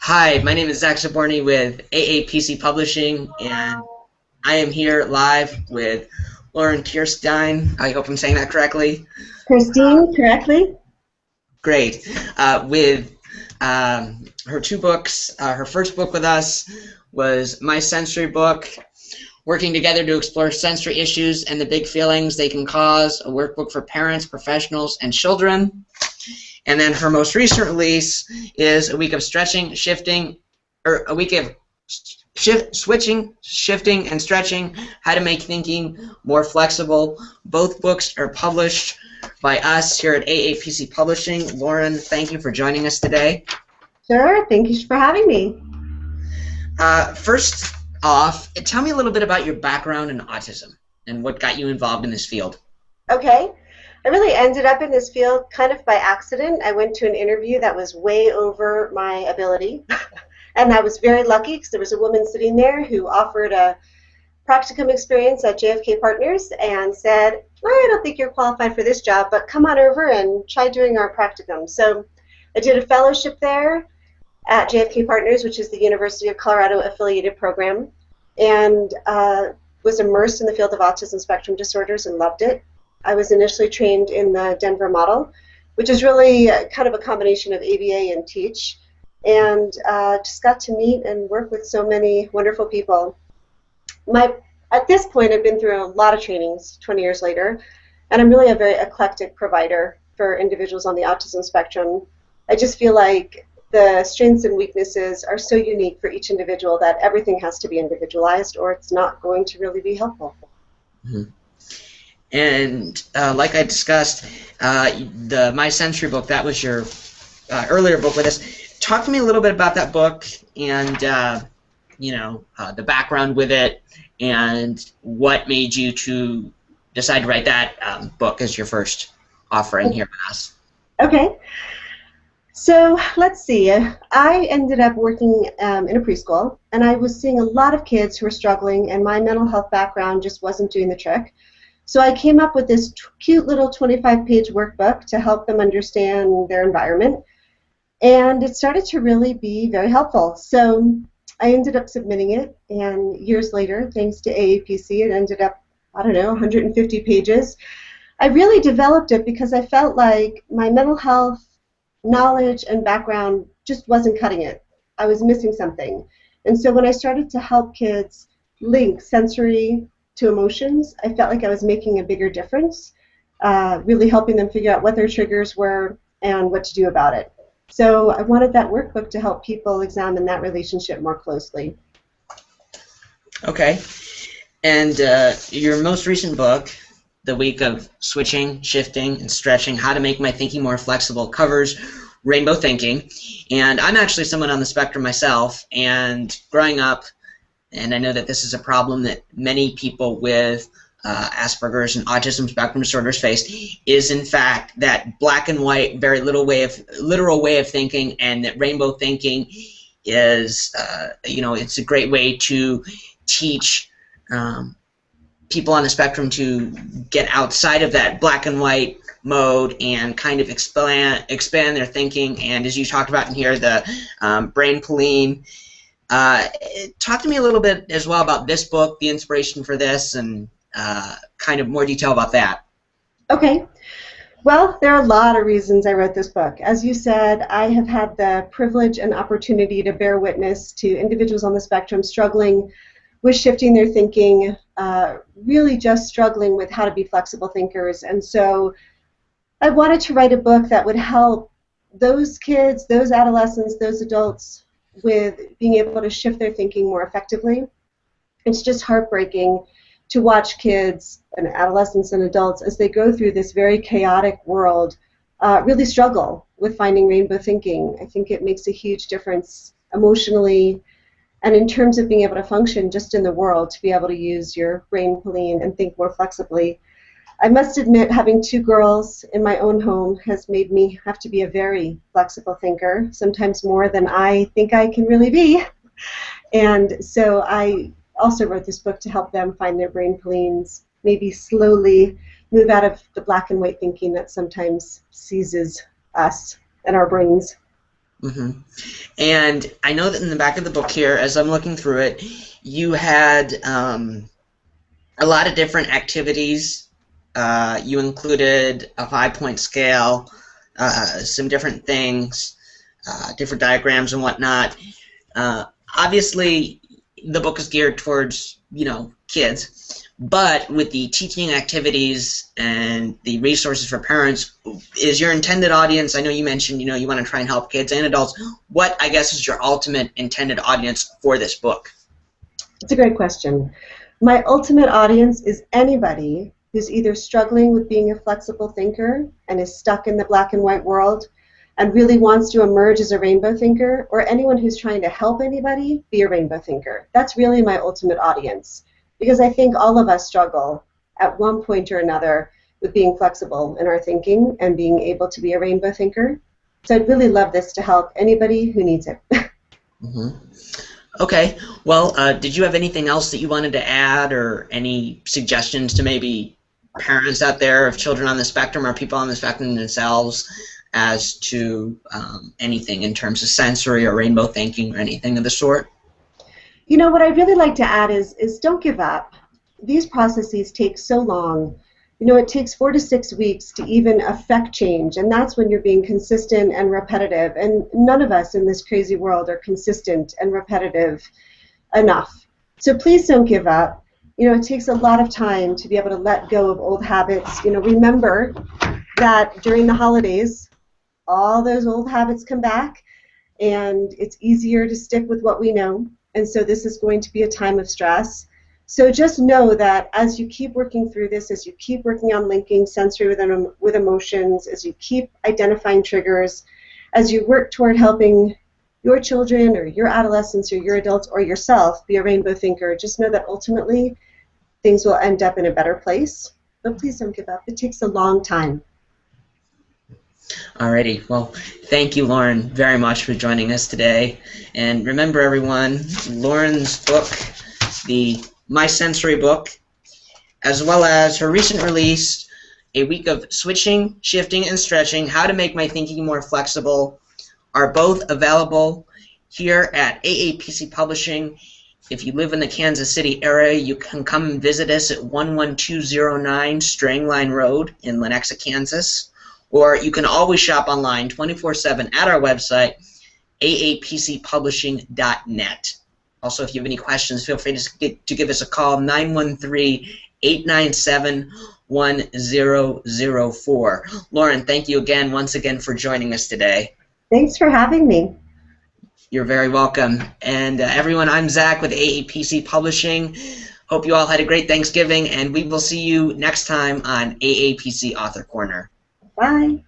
Hi, my name is Zach Saborny with AAPC Publishing, and I am here live with Lauren Kerstein. I hope I'm saying that correctly. Christine, correctly? Great. With her two books. Her first book with us was my sensory book, Working Together to Explore Sensory Issues and the Big Feelings They Can Cause, a workbook for parents, professionals, and children. And then her most recent release is a week of stretching, shifting, or a week of switching, shifting, and stretching, how to make thinking more flexible. Both books are published by us here at AAPC Publishing. Lauren, thank you for joining us today. Sure, thank you for having me. First off, tell me a little bit about your background in autism and what got you involved in this field. Okay. I really ended up in this field kind of by accident. I went to an interview that was way over my ability, and I was very lucky because there was a woman sitting there who offered a practicum experience at JFK Partners and said, I don't think you're qualified for this job, but come on over and try doing our practicum. So I did a fellowship there at JFK Partners, which is the University of Colorado affiliated program, and was immersed in the field of autism spectrum disorders and loved it. I was initially trained in the Denver model, which is really kind of a combination of ABA and teach, and just got to meet and work with so many wonderful people. At this point, I've been through a lot of trainings 20 years later, and I'm really a very eclectic provider for individuals on the autism spectrum. I just feel like the strengths and weaknesses are so unique for each individual that everything has to be individualized or it's not going to really be helpful. Mm-hmm. And like I discussed, the My Sensory book, that was your earlier book with us. Talk to me a little bit about that book and, the background with it and what made you to decide to write that book as your first offering here with us. Okay. So let's see. I ended up working in a preschool, and I was seeing a lot of kids who were struggling, and my mental health background just wasn't doing the trick. So I came up with this cute little 25-page workbook to help them understand their environment, and it started to really be very helpful. So I ended up submitting it, and years later, thanks to AAPC, it ended up, 150 pages. I really developed it because I felt like my mental health knowledge and background just wasn't cutting it. I was missing something. And so when I started to help kids link sensory to emotions, I felt like I was making a bigger difference, really helping them figure out what their triggers were and what to do about it. So I wanted that workbook to help people examine that relationship more closely. Okay. And your most recent book, The Week of Switching, Shifting, and Stretching, How to Make My Thinking More Flexible, covers rainbow thinking. And I'm actually someone on the spectrum myself, and growing up, and I know that this is a problem that many people with Asperger's and autism spectrum disorders face, is in fact that black and white, very literal way of thinking, and that rainbow thinking is, it's a great way to teach people on the spectrum to get outside of that black and white mode and kind of expand their thinking. And as you talked about in here, the brain pooling. Talk to me a little bit as well about this book, the inspiration for this, and kind of more detail about that. Okay. Well, there are a lot of reasons I wrote this book. As you said, I have had the privilege and opportunity to bear witness to individuals on the spectrum struggling with shifting their thinking, really just struggling with how to be flexible thinkers. And so I wanted to write a book that would help those kids, those adolescents, those adults with being able to shift their thinking more effectively. It's just heartbreaking to watch kids and adolescents and adults as they go through this very chaotic world really struggle with finding rainbow thinking. I think it makes a huge difference emotionally and in terms of being able to function just in the world, to be able to use your brain pooling and think more flexibly. I must admit, having two girls in my own home has made me have to be a very flexible thinker, sometimes more than I think I can really be. And so I also wrote this book to help them find their brain poolings, maybe slowly move out of the black and white thinking that sometimes seizes us and our brains. Mm-hmm. And I know that in the back of the book here, as I'm looking through it, you had a lot of different activities. You included a 5-point scale, some different things, different diagrams and whatnot. Obviously, the book is geared towards, kids, but with the teaching activities and the resources for parents, is your intended audience, I know you mentioned, you want to try and help kids and adults. What, I guess, is your ultimate intended audience for this book? It's a great question. My ultimate audience is anybody who's either struggling with being a flexible thinker and is stuck in the black and white world and really wants to emerge as a rainbow thinker, or anyone who's trying to help anybody be a rainbow thinker. That's really my ultimate audience, because I think all of us struggle at one point or another with being flexible in our thinking and being able to be a rainbow thinker. So I'd really love this to help anybody who needs it. Mm-hmm. Okay. Well, did you have anything else that you wanted to add, or any suggestions to maybe parents out there of children on the spectrum or people on the spectrum themselves as to anything in terms of sensory or rainbow thinking or anything of the sort? What I'd really like to add is don't give up. These processes take so long. It takes 4 to 6 weeks to even affect change, and that's when you're being consistent and repetitive, and none of us in this crazy world are consistent and repetitive enough. So please don't give up. It takes a lot of time to be able to let go of old habits. Remember that during the holidays, all those old habits come back, and it's easier to stick with what we know, and so this is going to be a time of stress. So just know that as you keep working through this, as you keep working on linking sensory with emotions, as you keep identifying triggers, as you work toward helping your children or your adolescents or your adults or yourself be a rainbow thinker, just know that ultimately things will end up in a better place. But please don't give up. It takes a long time. Alrighty. Well, thank you, Lauren, very much for joining us today. And remember, everyone, Lauren's book, the My Sensory book, as well as her recent release, A Week of Switching, Shifting, and Stretching, How to Make My Thinking More Flexible, are both available here at AAPC Publishing. If you live in the Kansas City area, you can come and visit us at 11209 Strang Line Road in Lenexa, Kansas. Or you can always shop online 24/7 at our website, aapcpublishing.net. Also, if you have any questions, feel free to give us a call, 913-897-1004. Lauren, thank you once again for joining us today. Thanks for having me. You're very welcome. And everyone, I'm Zach with AAPC Publishing. Hope you all had a great Thanksgiving, and we will see you next time on AAPC Author Corner. Bye.